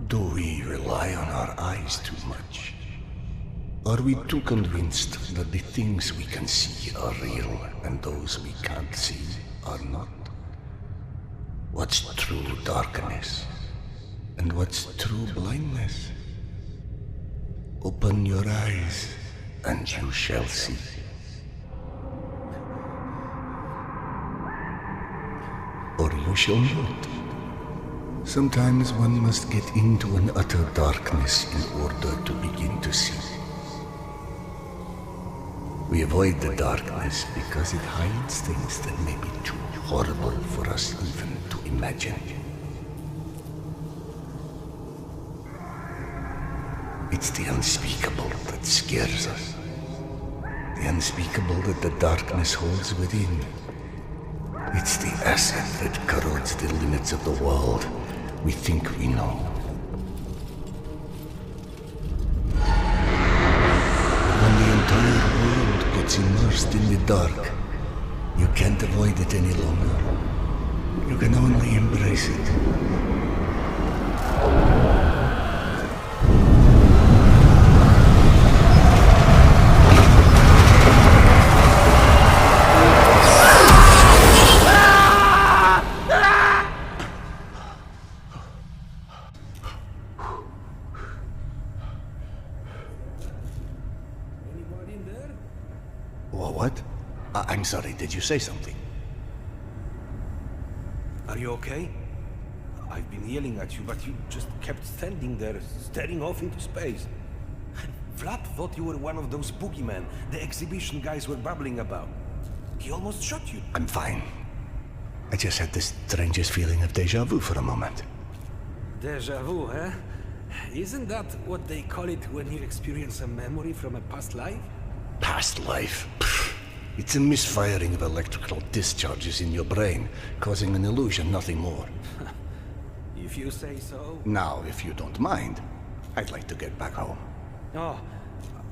Do we rely on our eyes too much? Are we too convinced that the things we can see are real and those we can't see are not? What's true darkness? And what's true blindness? Open your eyes and you shall see. Or you shall not. Sometimes one must get into an utter darkness in order to begin to see. We avoid the darkness because it hides things that may be too horrible for us even to imagine. It's the unspeakable that scares us. The unspeakable that the darkness holds within. It's the acid that corrodes the limits of the world we think we know. When the entire world gets immersed in the dark, you can't avoid it any longer. You can only embrace it. What? I'm sorry, did you say something? Are you okay? I've been yelling at you, but you just kept standing there, staring off into space. Vlad thought you were one of those boogeymen the exhibition guys were babbling about. He almost shot you. I'm fine. I just had the strangest feeling of deja vu for a moment. Deja vu, huh? Isn't that what they call it when you experience a memory from a past life? Past life? Pfft. It's a misfiring of electrical discharges in your brain, causing an illusion, nothing more. If you say so. Now, if you don't mind, I'd like to get back home. Oh,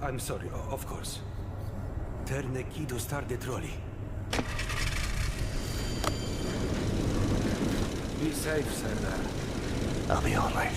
I'm sorry, of course. Turn the key to start the trolley. Be safe, Serdar. I'll be all right.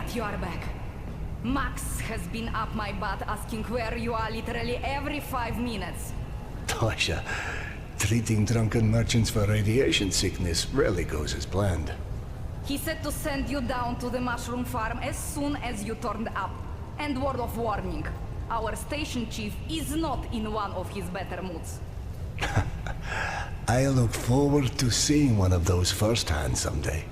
that, you are back. Max has been up my butt asking where you are literally every 5 minutes. Tasha, treating drunken merchants for radiation sickness rarely goes as planned. He said to send you down to the mushroom farm as soon as you turned up. And word of warning, our station chief is not in one of his better moods. I look forward to seeing one of those firsthand someday.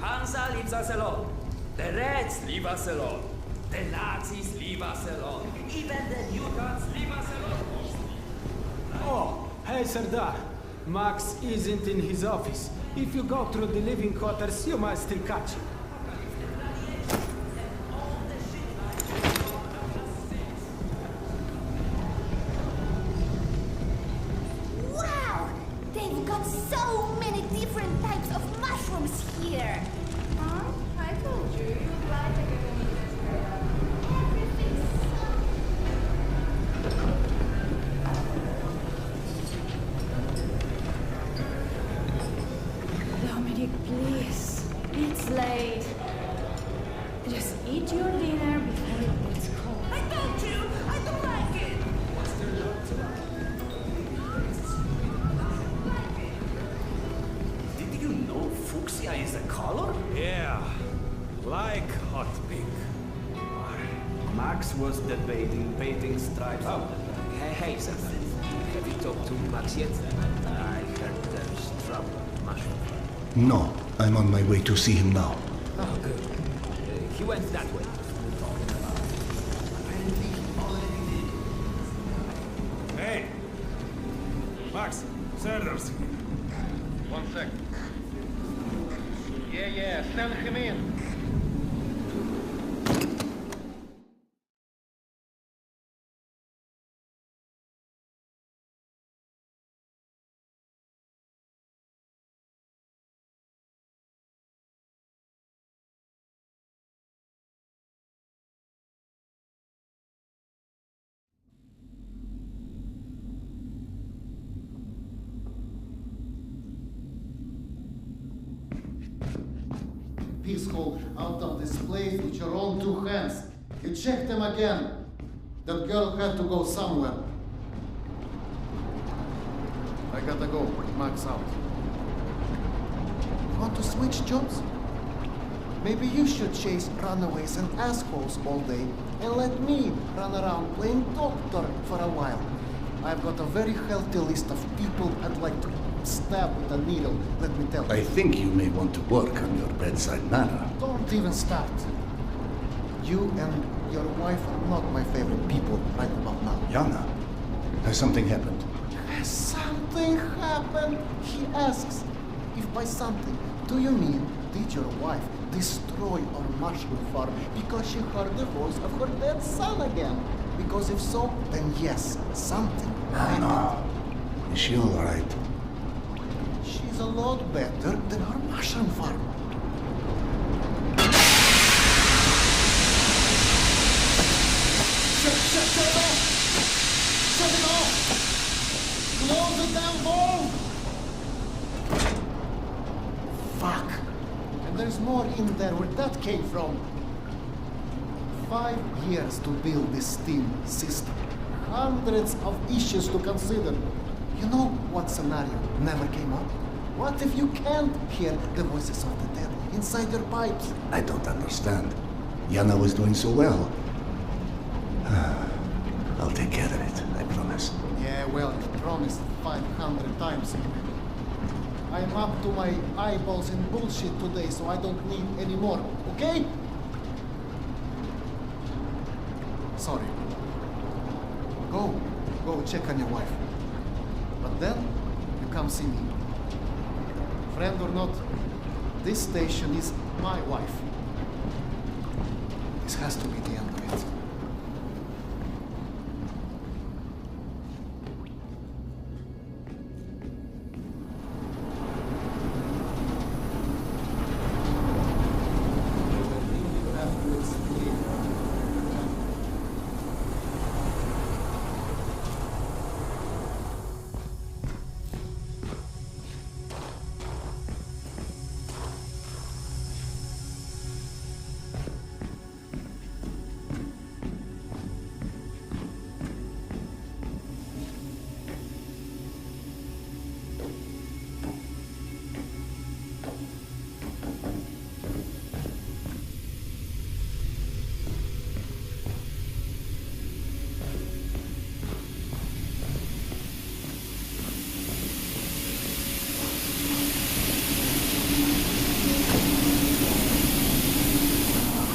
Hansa leaves us alone. The Reds leave us alone. The Nazis leave us alone. Even the mutants leave us alone. Oh, hey Sardar. Max isn't in his office. If you go through the living quarters, you might still catch him. Wow! They've got so many different types of mushrooms here. Huh? I told you, you'd like it when you just Everything's so... Dominic, please. It's late. Just eat your dinner before it gets cold. I told you! I don't like it! Did you know fuchsia is a color? Yeah, like hot pink. Max was debating painting stripes. Oh, hey, sir. Have you talked to Max yet? I heard there's trouble at Mushroom. No, I'm on my way to see him now. Oh, good. He went that way. Apparently, he already did. Hey! Max, Sanders. 1 sec. Yeah, send him in. Peaceful out of this place with your own 2 hands. You checked them again. That girl had to go somewhere. I gotta go. Max out. Want to switch jobs? Maybe you should chase runaways and assholes all day and let me run around playing doctor for a while. I've got a very healthy list of people I'd like to stab with a needle, let me tell you. I think you may want to work on your bedside manner. Don't even start. You and your wife are not my favorite people right about now. Yana, has something happened? Has something happened? He asks. If by something, do you mean did your wife destroy our mushroom farm because she heard the voice of her dead son again? Because if so, then yes, something I know. Is she all right? She's a lot better than our mushroom farm. Shut it off! Shut it off! Close the damn valve! Fuck! And there's more in there where that came from. 5 years to build this steam system. Hundreds of issues to consider. You know what scenario never came up? What if you can't hear the voices of the dead inside your pipes? I don't understand. Yana was doing so well. I'll take care of it, I promise. Yeah, well, you promised 500 times. I'm up to my eyeballs in bullshit today, so I don't need any more, okay? Sorry. Go check on your wife. But then, you come see me. Friend or not, this station is my wife. This has to be the end of it.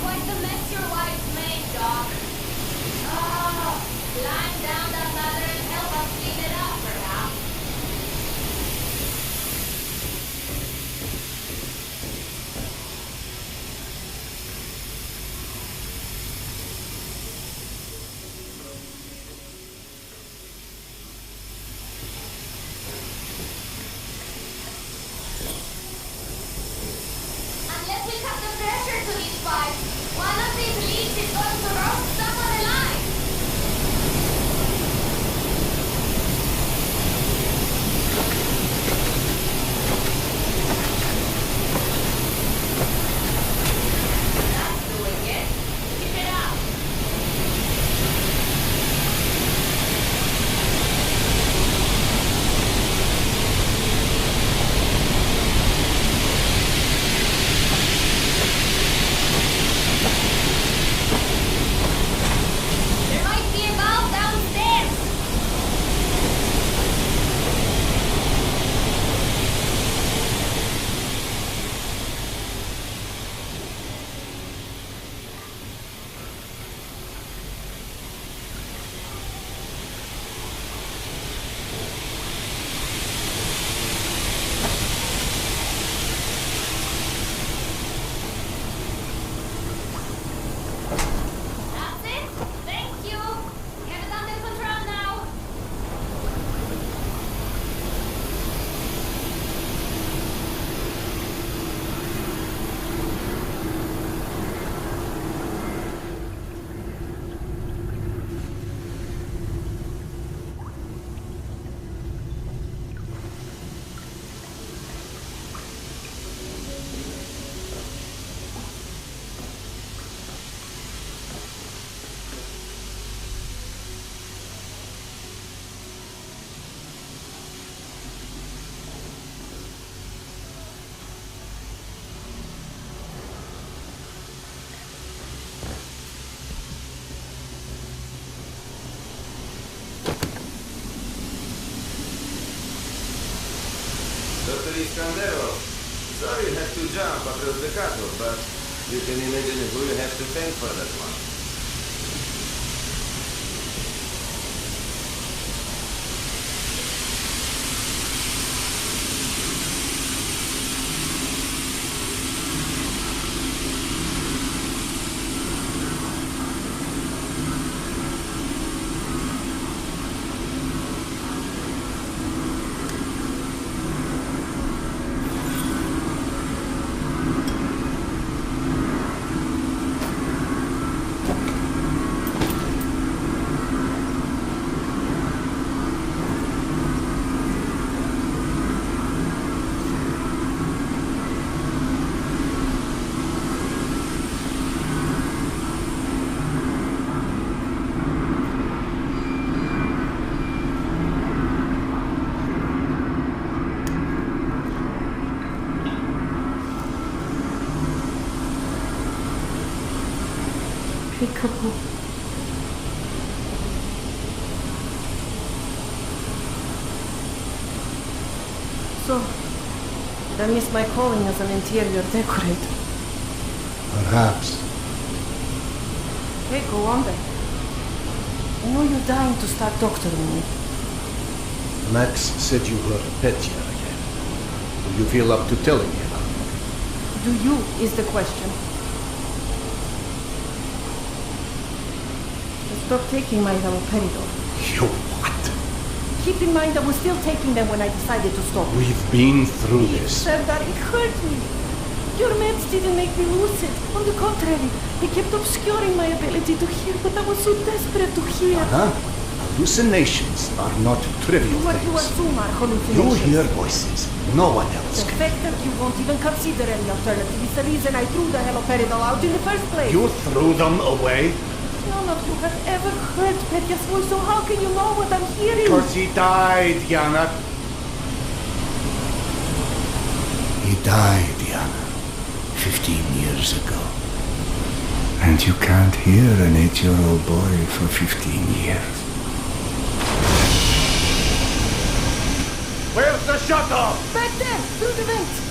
Quite the mess your wife's made, Doc. Oh, climb down that ladder and help us clean it up, perhaps. Unless we cut the pressure to these pipes, one of these leaks is going to roast someone alive. That's doing it. Keep it up. There might be a valve downstairs. That's it. Thank you. Get it under control now. Dr. Iskandero, sorry you had to jump across the cutoff, but you can imagine who you have to thank for that one. Peekaboo. So, did I miss my calling as an interior decorator? Perhaps. Okay, go on then. I know you're dying to start doctoring me. Max said you were Petya again. Do you feel up to telling him? Do you is the question. Stop taking my haloperidol. You what? Keep in mind I was still taking them when I decided to stop. We've been through this. Said that it hurt me. Your meds didn't make me lucid. On the contrary, they kept obscuring my ability to hear what I was so desperate to hear. Huh? Hallucinations are not trivial What you things. assume are You hallucinations. hear voices. No one else The can. fact that you won't even consider any alternative is the reason I threw the haloperidol out in the first place. You threw them away? None of you have ever heard Petya's voice, so how can you know what I'm hearing? Because he died, Yana. He died, Yana. 15 years ago. And you can't hear an 8-year-old boy for 15 years. Where's the shuttle? Back there, through the vent.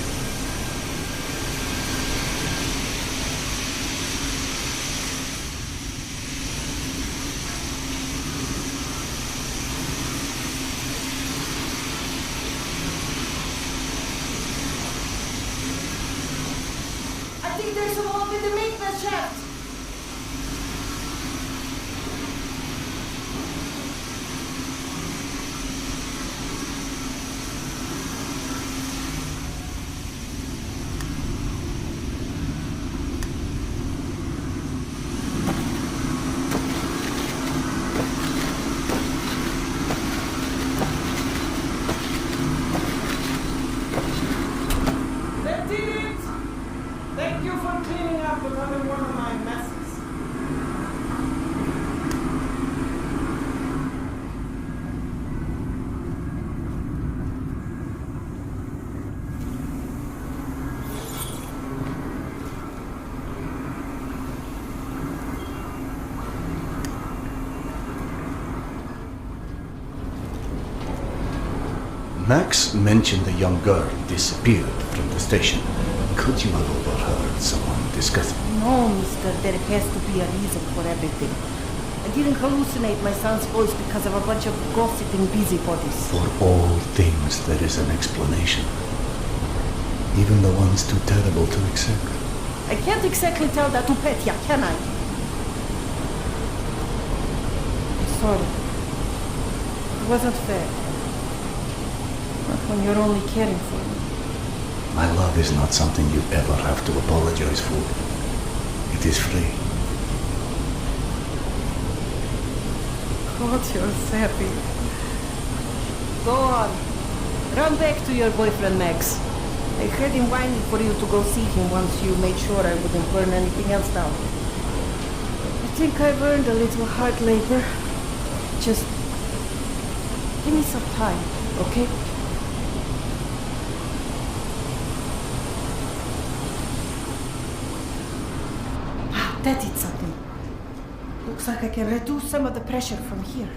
I think there's a hole in the maintenance shaft. That did it! Thank you for cleaning up another one of my messes. Max mentioned a young girl disappeared from the station. Could you have overheard someone discussing? No, mister, there has to be a reason for everything. I didn't hallucinate my son's voice because of a bunch of gossiping busybodies. For all things, there is an explanation. Even the ones too terrible to accept. I can't exactly tell that to Petya, can I? I'm sorry. It wasn't fair. Not when you're only caring for me. My love is not something you ever have to apologize for. It is free. God, you're sappy. Go on. Run back to your boyfriend, Max. I heard him whining for you to go see him once you made sure I wouldn't burn anything else down. I think I've earned a little hard labor. Just give me some time, okay? That did something. Looks like I can reduce some of the pressure from here.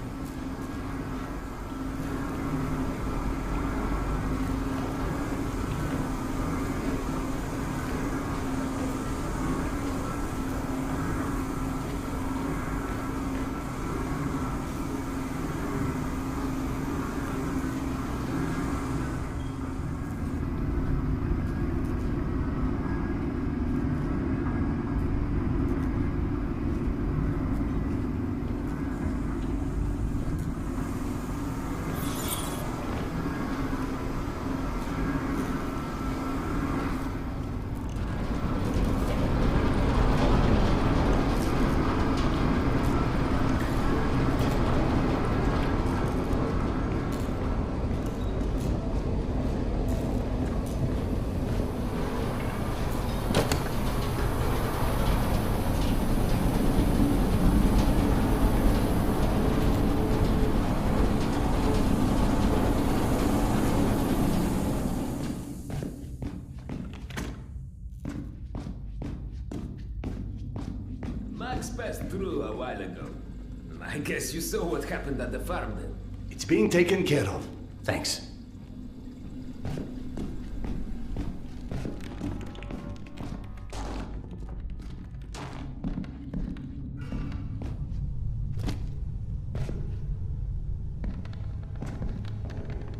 Max passed through a while ago. I guess you saw what happened at the farm then. It's being taken care of. Thanks.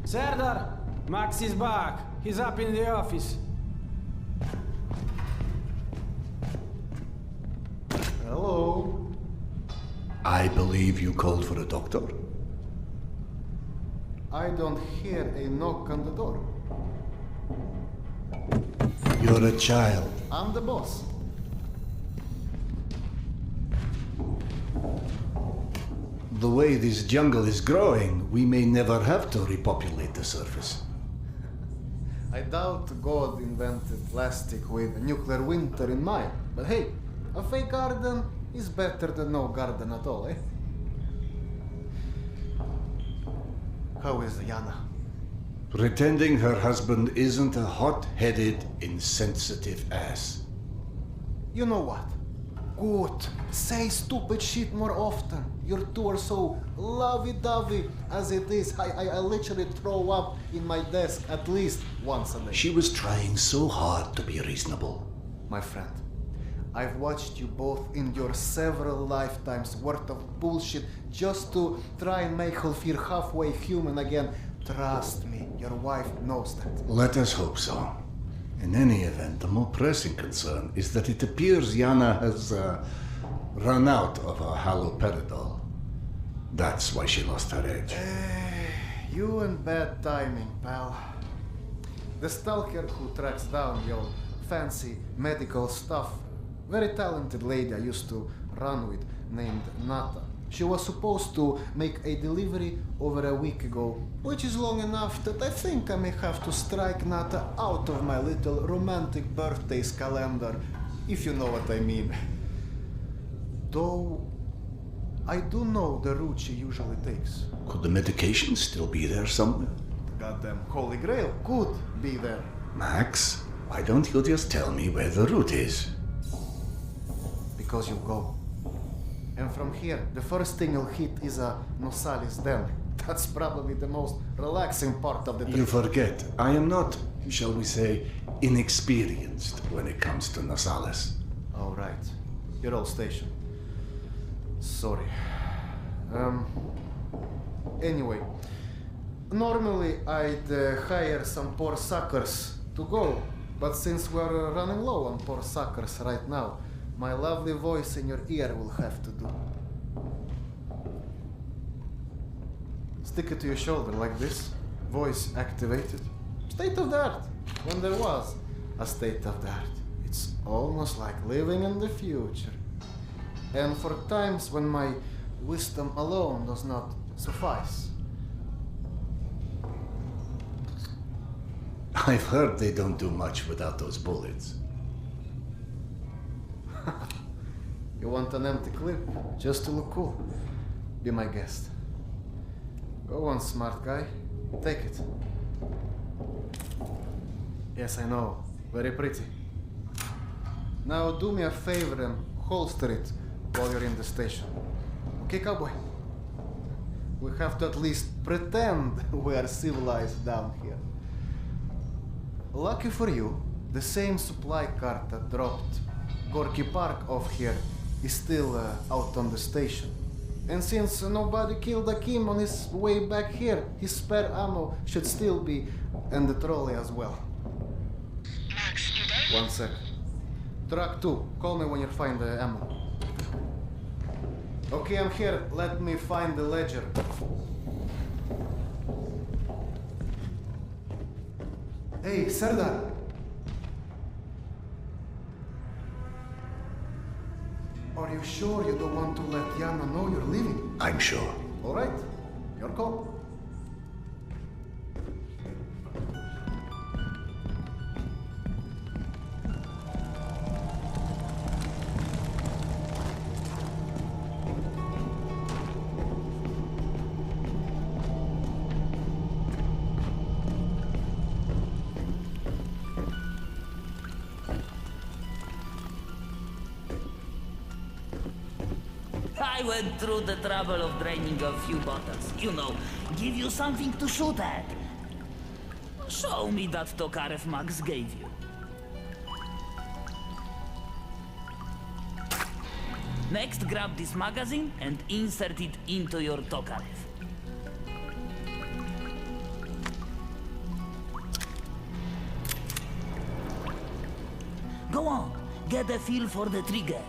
Serdar, Max is back. He's up in the office. Hello. I believe you called for a doctor. I don't hear a knock on the door. You're a child. I'm the boss. The way this jungle is growing, we may never have to repopulate the surface. I doubt God invented plastic with nuclear winter in mind. But hey, a fake garden is better than no garden at all, eh? How is Yana? Pretending her husband isn't a hot-headed, insensitive ass. You know what? Good. Say stupid shit more often. Your two are so lovey-dovey as it is. I literally throw up in my desk at least once a day. She was trying so hard to be reasonable. My friend, I've watched you both endure several lifetimes worth of bullshit just to try and make her feel halfway human again. Trust me, your wife knows that. Let us hope so. In any event, the more pressing concern is that it appears Yana has run out of her haloperidol. That's why she lost her edge. You and bad timing, pal. The stalker who tracks down your fancy medical stuff, very talented lady I used to run with named Nata. She was supposed to make a delivery over a week ago, which is long enough that I think I may have to strike Nata out of my little romantic birthdays calendar, if you know what I mean. Though, I do know the route she usually takes. Could the medication still be there somewhere? The goddamn Holy Grail could be there. Max, why don't you just tell me where the route is? Because you go. And from here, the first thing you'll hit is a Nosalis Den. That's probably the most relaxing part of the trip. You forget, I am not, shall we say, inexperienced when it comes to Nosalis. All right. You're all stationed. Sorry. Anyway, normally I'd hire some poor suckers to go, but since we're running low on poor suckers right now, my lovely voice in your ear will have to do. Stick it to your shoulder like this, voice activated. State of the art, when there was a state of the art. It's almost like living in the future. And for times when my wisdom alone does not suffice. I've heard they don't do much without those bullets. You want an empty clip, just to look cool? Be my guest. Go on, smart guy. Take it. Yes, I know. Very pretty. Now do me a favor and holster it while you're in the station. Okay, cowboy? We have to at least pretend we are civilized down here. Lucky for you, the same supply cart that dropped Gorky Park off here is still out on the station. And since nobody killed Akim on his way back here, his spare ammo should still be in the trolley as well. Max, you there? 1 sec. Truck 2, call me when you find the ammo. Okay, I'm here. Let me find the ledger. Hey, Serdar. Are you sure you don't want to let Yana know you're leaving? I'm sure. All right, your call. I went through the trouble of draining a few bottles. You know, give you something to shoot at. Show me that Tokarev Max gave you. Next, grab this magazine and insert it into your Tokarev. Go on, get a feel for the trigger.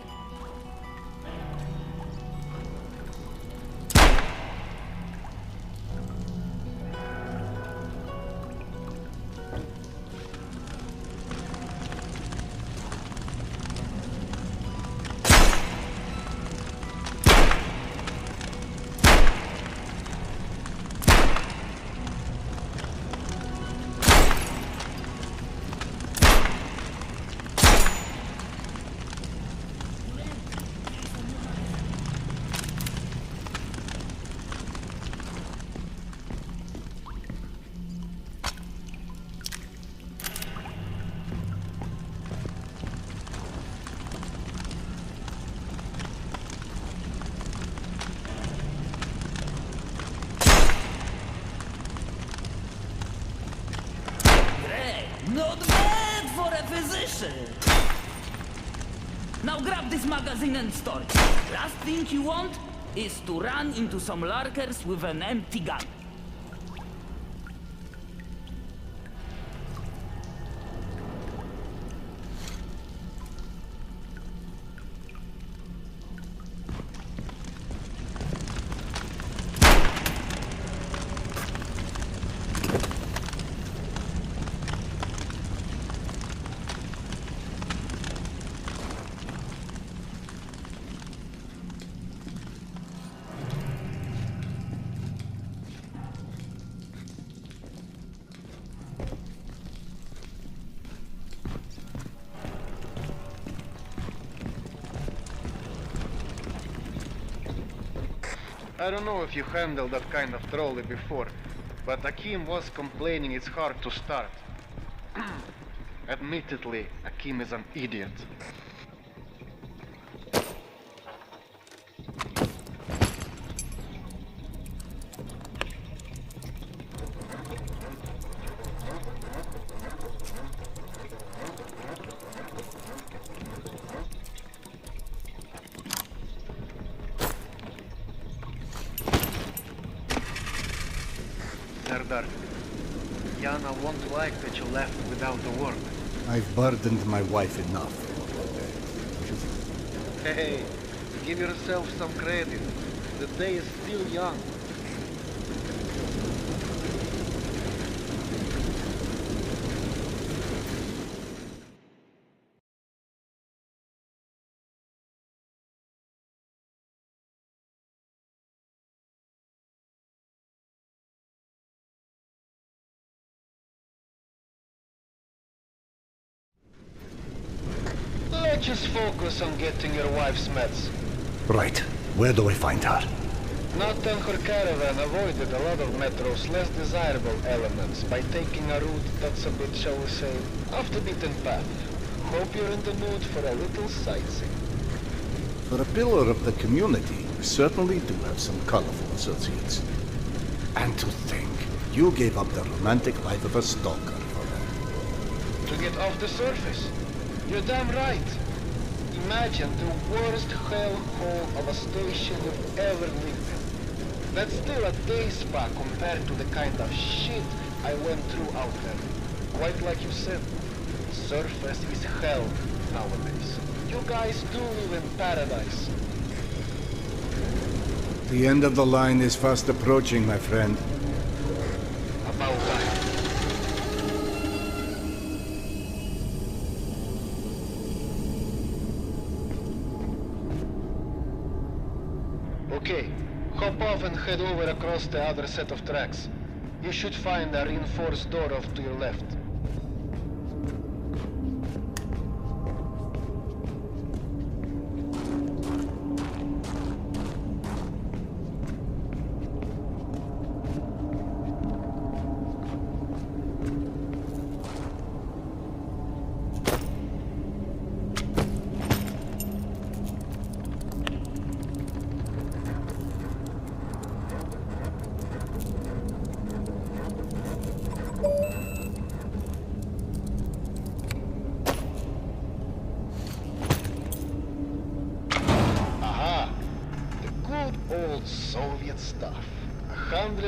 Not bad for a physician! Now grab this magazine and store it. Last thing you want is to run into some lurkers with an empty gun. I don't know if you handled that kind of trolley before, but Akim was complaining it's hard to start. Admittedly, Akim is an idiot. Serdar, Yana won't like that you left without the work. I've burdened my wife enough. Hey, give yourself some credit. The day is still young. Let's just focus on getting your wife's meds. Right. Where do I find her? Nat and her caravan avoided a lot of Metro's less desirable elements by taking a route that's a bit, shall we say, off the beaten path. Hope you're in the mood for a little sightseeing. For a pillar of the community, you certainly do have some colorful associates. And to think, you gave up the romantic life of a stalker for her. To get off the surface? You're damn right. Imagine the worst hellhole of a station you've ever lived in. That's still a day spa compared to the kind of shit I went through out there. Quite like you said, surface is hell nowadays. You guys do live in paradise. The end of the line is fast approaching, my friend. About time. Okay, hop off and head over across the other set of tracks. You should find a reinforced door off to your left.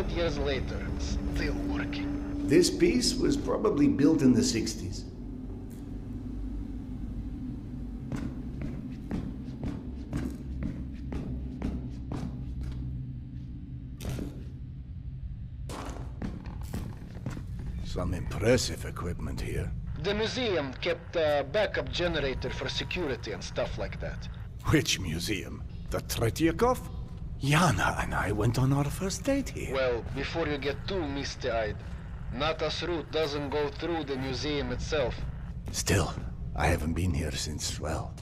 100 years later, still working. This piece was probably built in the 60s. Some impressive equipment here. The museum kept a backup generator for security and stuff like that. Which museum? The Tretyakov? Yana and I went on our first date here. Well, before you get too misty-eyed, Nata's route doesn't go through the museum itself. Still, I haven't been here since, well,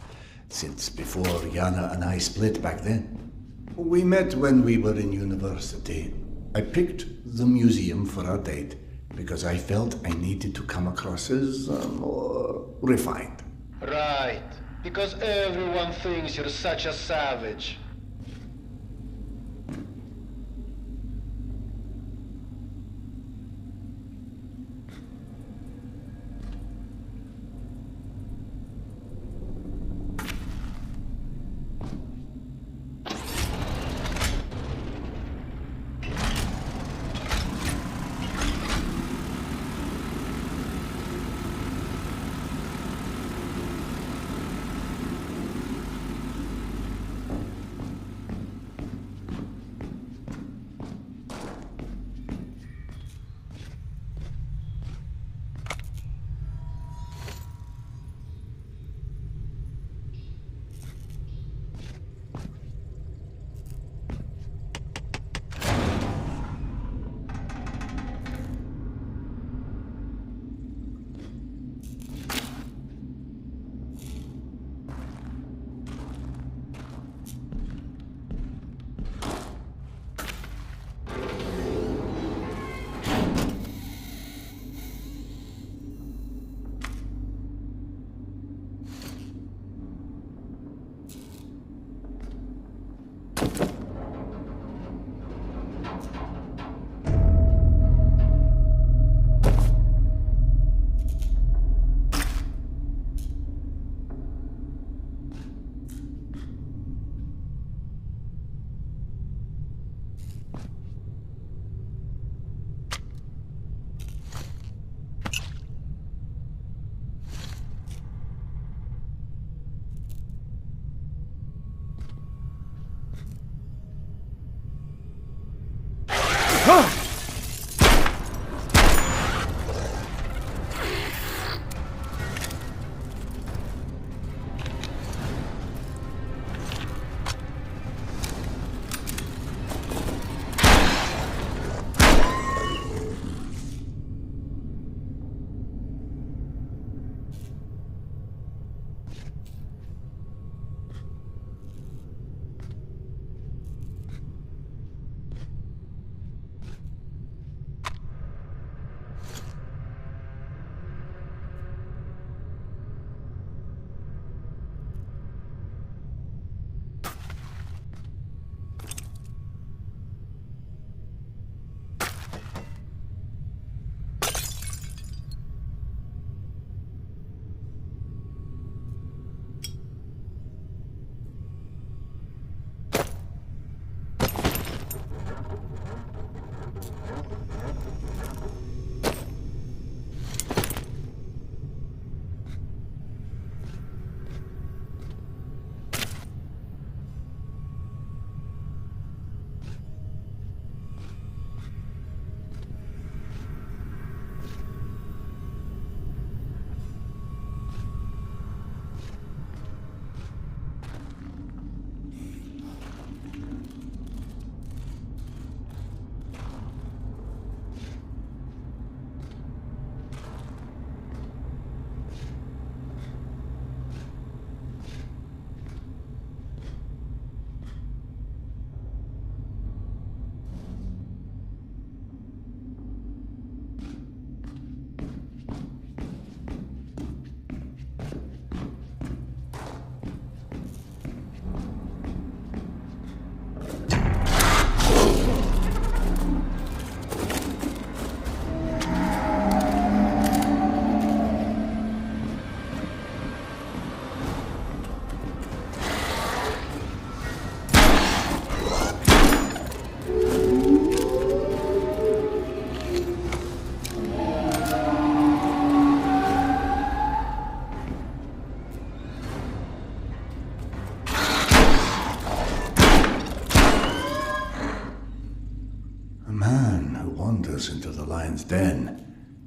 since before Yana and I split back then. We met when we were in university. I picked the museum for our date because I felt I needed to come across as more refined. Right, because everyone thinks you're such a savage.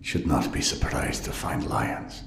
Should not be surprised to find lions.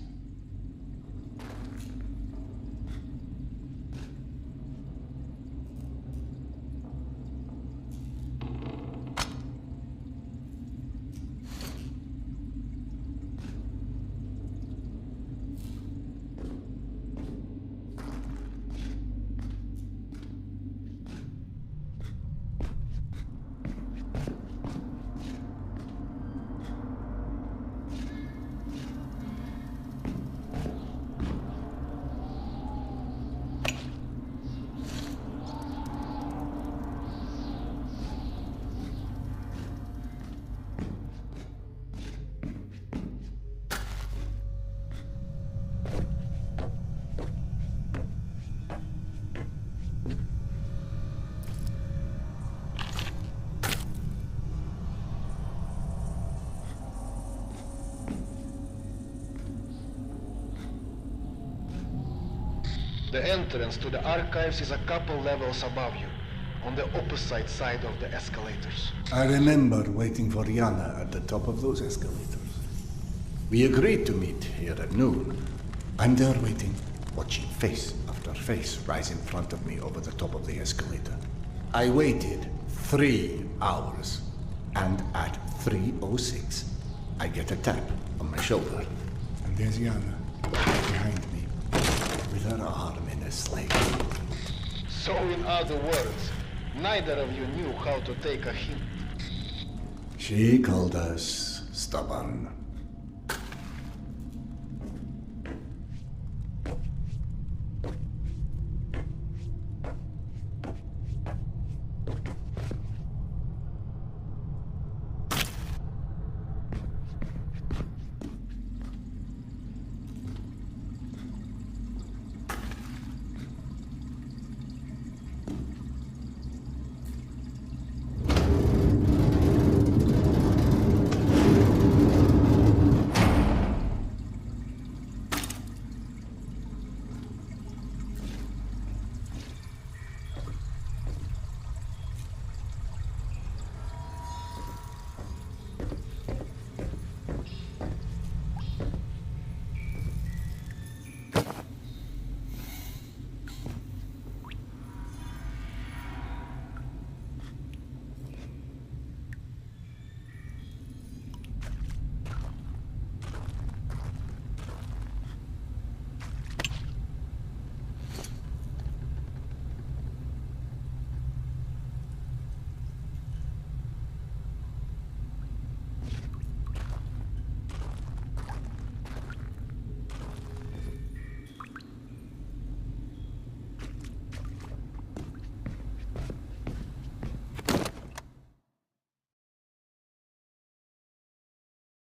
The entrance to the archives is a couple levels above you, on the opposite side of the escalators. I remember waiting for Yana at the top of those escalators. We agreed to meet here at noon. I'm there waiting, watching face after face rise in front of me over the top of the escalator. I waited 3 hours, and at 3:06, I get a tap on my shoulder. And there's Yana, behind me, with her arm in a sling. So in other words, neither of you knew how to take a hint. She called us stubborn.